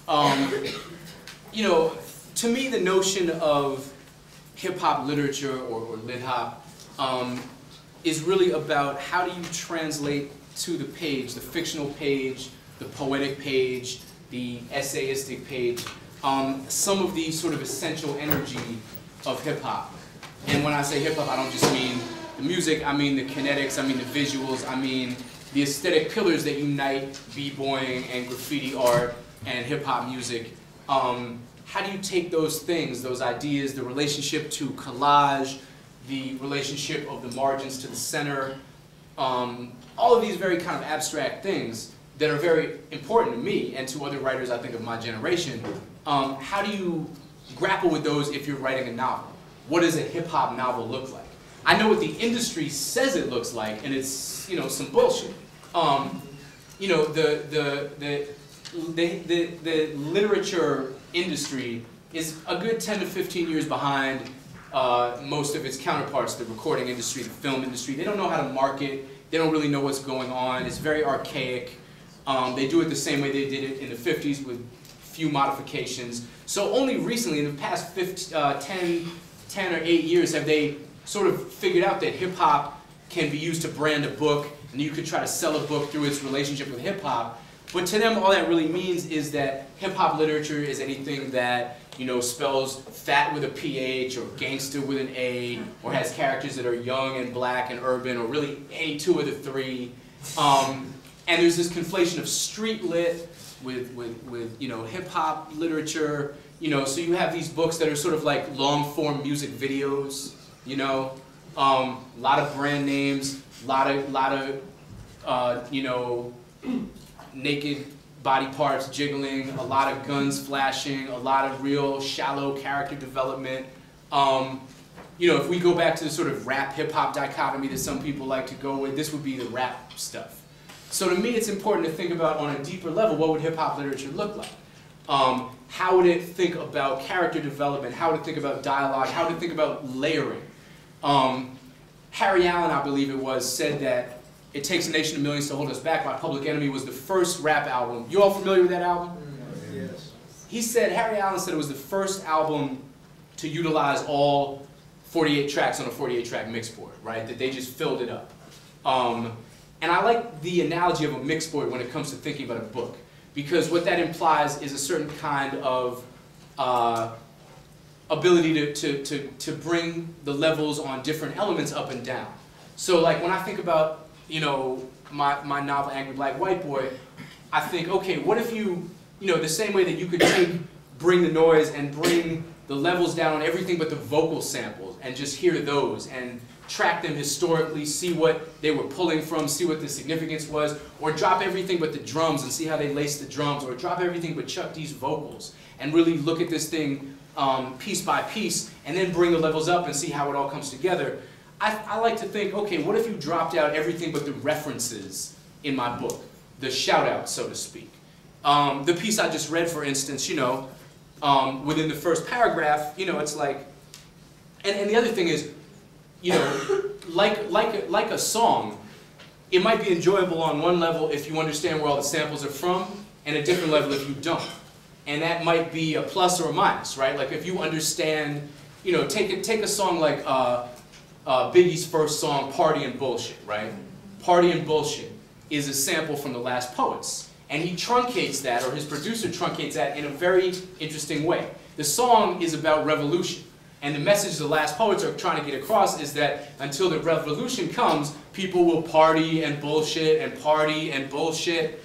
You know, to me, the notion of hip-hop literature or lit-hop is really about how do you translate to the page, the fictional page, the poetic page, the essayistic page, some of the sort of essential energy of hip-hop. And when I say hip-hop, I don't just mean the music, I mean the kinetics, I mean the visuals, I mean the aesthetic pillars that unite b-boying and graffiti art and hip-hop music. How do you take those things, those ideas, the relationship to collage, the relationship of the margins to the center, all of these very kind of abstract things that are very important to me and to other writers, I think, of my generation. How do you grapple with those if you're writing a novel? What does a hip-hop novel look like? I know what the industry says it looks like, and it's, you know, some bullshit. You know, the literature industry is a good 10 to 15 years behind most of its counterparts, the recording industry, the film industry. They don't know how to market. They don't really know what's going on. It's very archaic. They do it the same way they did it in the 50s with few modifications. So only recently, in the past 10 or 8 years, have they sort of figured out that hip-hop can be used to brand a book, and you could try to sell a book through its relationship with hip-hop. But to them, all that really means is that hip-hop literature is anything that, you know, spells fat with a PH or gangster with an A, or has characters that are young and black and urban, or really any two of the three. And there's this conflation of street lit with you know, hip-hop literature. You know, so you have these books that are sort of like long-form music videos. You know, a lot of brand names, a lot of you know, naked body parts jiggling, a lot of guns flashing, a lot of real shallow character development. You know, if we go back to the sort of rap hip-hop dichotomy that some people like to go with, this would be the rap stuff. So to me, it's important to think about, on a deeper level, what would hip-hop literature look like? How would it think about character development? How would it think about dialogue? How would it think about layering? Harry Allen, I believe it was, said that It Takes a Nation of Millions to Hold Us Back by Public Enemy was the first rap album. You all familiar with that album? Yes. He said, Harry Allen said it was the first album to utilize all 48 tracks on a 48-track mixboard, right? That they just filled it up. And I like the analogy of a mixboard when it comes to thinking about a book, because what that implies is a certain kind of ability to bring the levels on different elements up and down. So like when I think about, you know, my novel Angry Black White Boy, I think, okay, what if you know, the same way that you could bring the noise and bring the levels down on everything but the vocal samples and just hear those and track them historically, see what they were pulling from, see what the significance was, or drop everything but the drums and see how they lace the drums, or drop everything but Chuck D's vocals and really look at this thing piece by piece and then bring the levels up and see how it all comes together. I like to think, okay, what if you dropped out everything but the references in my book, the shout-out, so to speak. The piece I just read, for instance, you know, within the first paragraph, you know, it's like, and the other thing is, you know, like a song, it might be enjoyable on one level if you understand where all the samples are from, and a different level if you don't. And that might be a plus or a minus, right? Like if you understand, you know, take a song like Biggie's first song, Party and Bullshit, right? Party and Bullshit is a sample from The Last Poets. And he truncates that, or his producer truncates that in a very interesting way. The song is about revolution. And the message the Last Poets are trying to get across is that until the revolution comes, people will party and bullshit and party and bullshit.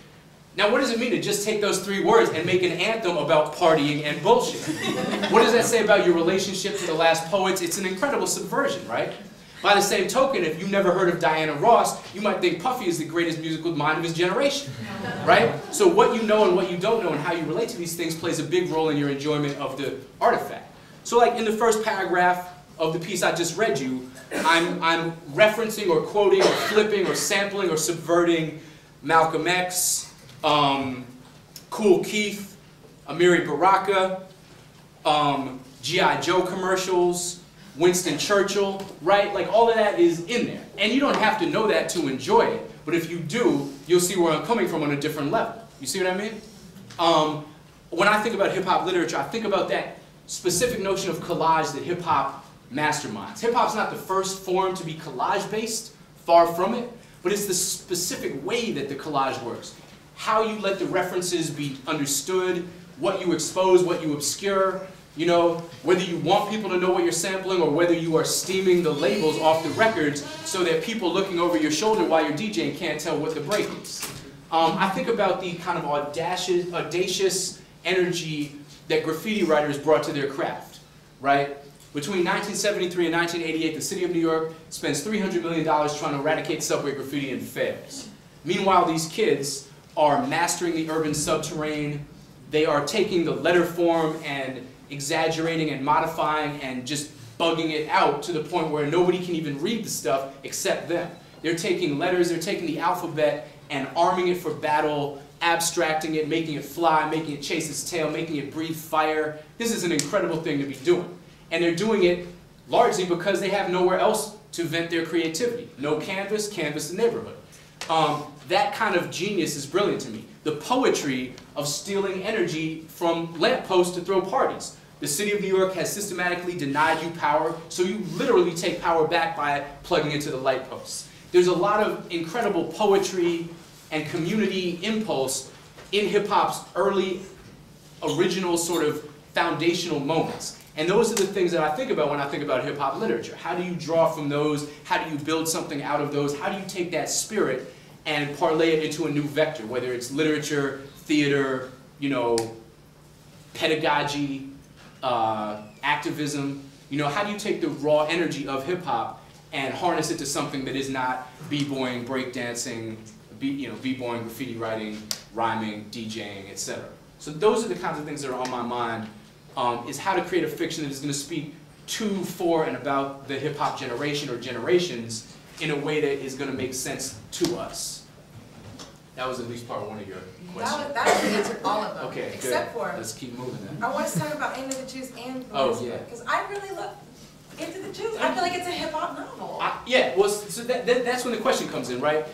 Now what does it mean to just take those three words and make an anthem about partying and bullshit? What does that say about your relationship to the Last Poets? It's an incredible subversion, right? By the same token, if you've never heard of Diana Ross, you might think Puffy is the greatest musical mind of his generation, right? So what you know and what you don't know and how you relate to these things plays a big role in your enjoyment of the artifact. So like in the first paragraph of the piece I just read you, I'm referencing or quoting or flipping or sampling or subverting Malcolm X, Kool Keith, Amiri Baraka, G.I. Joe commercials, Winston Churchill, right? Like all of that is in there. And you don't have to know that to enjoy it. But if you do, you'll see where I'm coming from on a different level. You see what I mean? when I think about hip-hop literature, I think about that specific notion of collage that hip-hop masterminds. Hip-hop's not the first form to be collage-based, far from it, but it's the specific way that the collage works. How you let the references be understood, what you expose, what you obscure, you know, whether you want people to know what you're sampling or whether you are steaming the labels off the records so that people looking over your shoulder while you're DJing can't tell what the break is. I think about the kind of audacious energy that graffiti writers brought to their craft, right? Between 1973 and 1988, the city of New York spends $300 million trying to eradicate subway graffiti and fails. Meanwhile, these kids are mastering the urban subterrane. They are taking the letter form and exaggerating and modifying and just bugging it out to the point where nobody can even read the stuff except them. They're taking letters, they're taking the alphabet and arming it for battle, abstracting it, making it fly, making it chase its tail, making it breathe fire. This is an incredible thing to be doing. And they're doing it largely because they have nowhere else to vent their creativity. No canvas, canvas the neighborhood. That kind of genius is brilliant to me. The poetry of stealing energy from lampposts to throw parties. The city of New York has systematically denied you power, so you literally take power back by plugging into the light posts. There's a lot of incredible poetry and community impulse in hip-hop's early, original sort of foundational moments. And those are the things that I think about when I think about hip-hop literature. How do you draw from those? How do you build something out of those? How do you take that spirit and parlay it into a new vector, whether it's literature, theater, you know, pedagogy, activism? You know, how do you take the raw energy of hip-hop and harness it to something that is not b-boying, breakdancing, b-boying, graffiti writing, rhyming, DJing, etc. So those are the kinds of things that are on my mind, is how to create a fiction that is going to speak to, for, and about the hip-hop generation or generations in a way that is going to make sense to us. That was at least part one of your question. That was answered all of them. Okay, except good. for, let's keep moving then. I want to talk about Into the Juice and Oh, yeah. because I really love Into the Juice. I feel like it's a hip-hop novel. Yeah, well, so that's when the question comes in, right?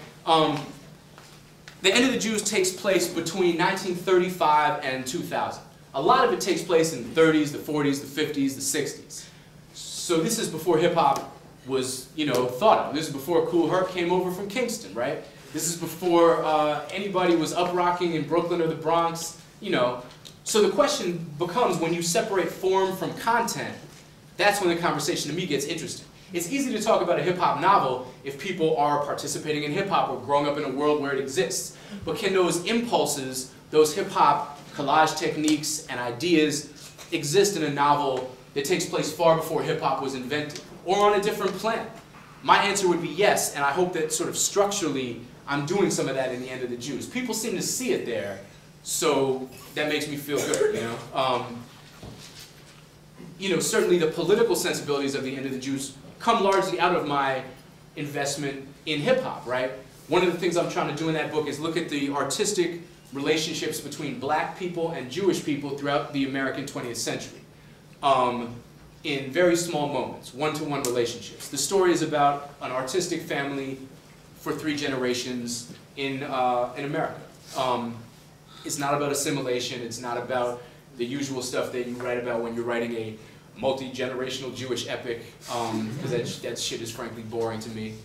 The End of the Jews takes place between 1935 and 2000. A lot of it takes place in the 30s, the 40s, the 50s, the 60s. So this is before hip-hop was, you know, thought of. This is before Cool Herc came over from Kingston, right? This is before anybody was up-rocking in Brooklyn or the Bronx, you know. So the question becomes, when you separate form from content, that's when the conversation to me gets interesting. It's easy to talk about a hip-hop novel if people are participating in hip-hop or growing up in a world where it exists. But can those impulses, those hip-hop collage techniques and ideas exist in a novel that takes place far before hip-hop was invented, or on a different planet? My answer would be yes, and I hope that sort of structurally I'm doing some of that in The End of the Jews. People seem to see it there, so that makes me feel good, you know? You know, certainly the political sensibilities of The End of the Jews come largely out of my investment in hip-hop, right? One of the things I'm trying to do in that book is look at the artistic relationships between black people and Jewish people throughout the American 20th century, in very small moments, one-to-one relationships. The story is about an artistic family for 3 generations in America. It's not about assimilation, it's not about the usual stuff that you write about when you're writing a multi-generational Jewish epic, because that shit is frankly boring to me.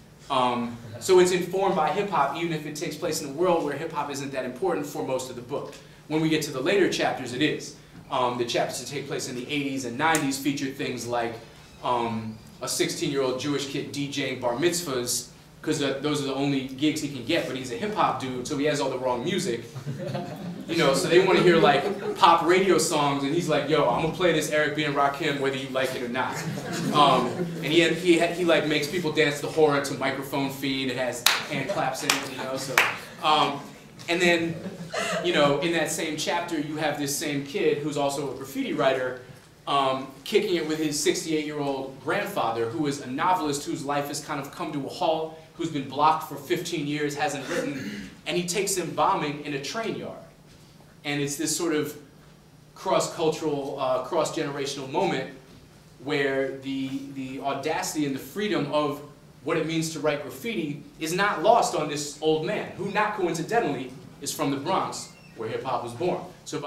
So it's informed by hip-hop, even if it takes place in a world where hip-hop isn't that important for most of the book. When we get to the later chapters, it is. The chapters that take place in the 80s and 90s feature things like a 16-year-old Jewish kid DJing bar mitzvahs, because those are the only gigs he can get, but he's a hip-hop dude, so he has all the wrong music. You know, so they want to hear like pop radio songs, and he's like, yo, I'm gonna play this Eric B. and Rakim whether you like it or not. And he like makes people dance the horror to microphone feed. It has hand claps in it, you know. So, and then, you know, in that same chapter, you have this same kid who's also a graffiti writer, kicking it with his 68-year-old grandfather, who is a novelist whose life has kind of come to a halt, who's been blocked for 15 years, hasn't written, and he takes him bombing in a train yard. And it's this sort of cross-cultural, cross-generational moment where the audacity and the freedom of what it means to write graffiti is not lost on this old man, who not coincidentally is from the Bronx, where hip-hop was born. So